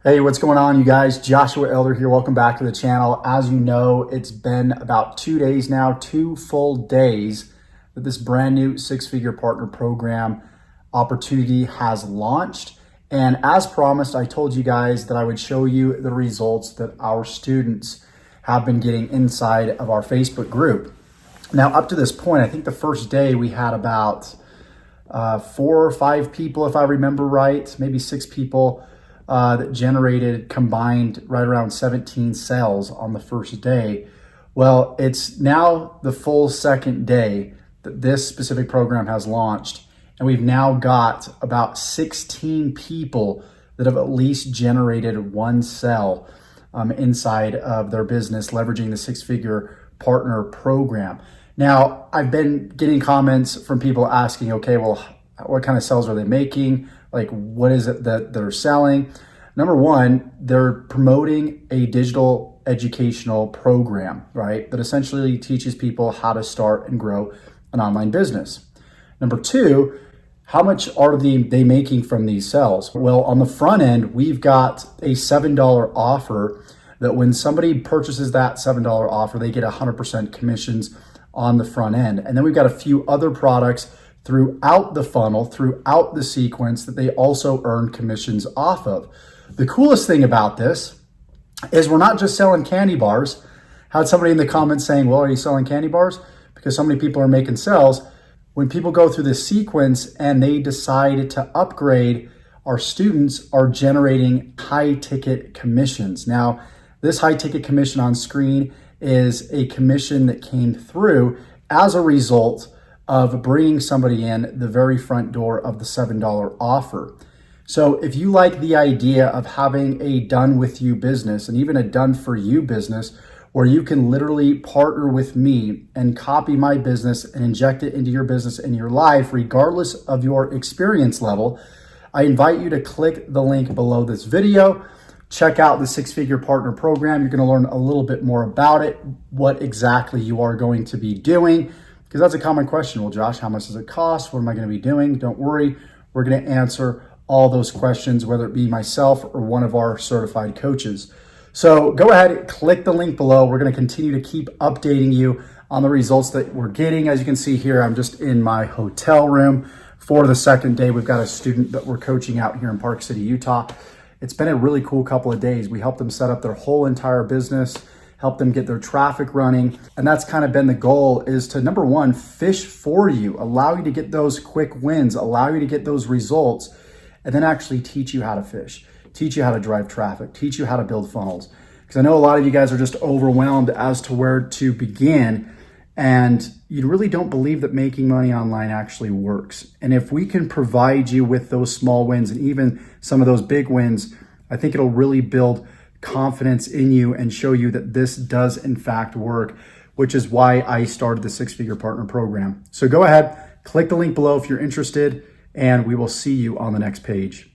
Hey, what's going on, you guys? Joshua Elder here. Welcome back to the channel. As you know, it's been about 2 days now, 2 full days that this brand new six-figure partner program opportunity has launched. And as promised, I told you guys that I would show you the results that our students have been getting inside of our Facebook group. Now, up to this point, I think the first day we had about 4 or 5 people, if I remember right, maybe 6 people that generated combined right around 17 sales on the first day. Well, it's now the full second day that this specific program has launched, and we've now got about 16 people that have at least generated one sale inside of their business, leveraging the six-figure partner program. Now, I've been getting comments from people asking, okay, well, what kind of sales are they making? Like, what is it that they're selling? Number one, they're promoting a digital educational program, right? That essentially teaches people how to start and grow an online business. Number two, how much are they making from these sales? Well, on the front end, we've got a $7 offer that when somebody purchases that $7 offer, they get 100% commissions on the front end. And then we've got a few other products throughout the funnel, throughout the sequence that they also earn commissions off of. The coolest thing about this is we're not just selling candy bars. I had somebody in the comments saying, well, are you selling candy bars? Because so many people are making sales. When people go through this sequence and they decide to upgrade, our students are generating high ticket commissions. Now, this high ticket commission on screen is a commission that came through as a result of bringing somebody in the very front door of the $7 offer. So if you like the idea of having a done with you business and even a done for you business where you can literally partner with me and copy my business and inject it into your business and your life, regardless of your experience level, I invite you to click the link below this video. Check out the six-figure partner program. You're going to learn a little bit more about it, what exactly you are going to be doing, because that's a common question. Well, Josh, how much does it cost? What am I going to be doing? Don't worry. We're going to answer all those questions, whether it be myself or one of our certified coaches. So go ahead, click the link below. We're going to continue to keep updating you on the results that we're getting. As you can see here, I'm just in my hotel room for the second day. We've got a student that we're coaching out here in Park City, Utah. It's been a really cool couple of days. We helped them set up their whole entire business, help them get their traffic running. And that's kind of been the goal, is to, number one, fish for you, allow you to get those quick wins, allow you to get those results, and then actually teach you how to fish, teach you how to drive traffic, teach you how to build funnels. Because I know a lot of you guys are just overwhelmed as to where to begin, and you really don't believe that making money online actually works. And if we can provide you with those small wins and even some of those big wins, I think it'll really build confidence in you and show you that this does in fact work, which is why I started the six-figure partner program. So go ahead, click the link below if you're interested, and we will see you on the next page.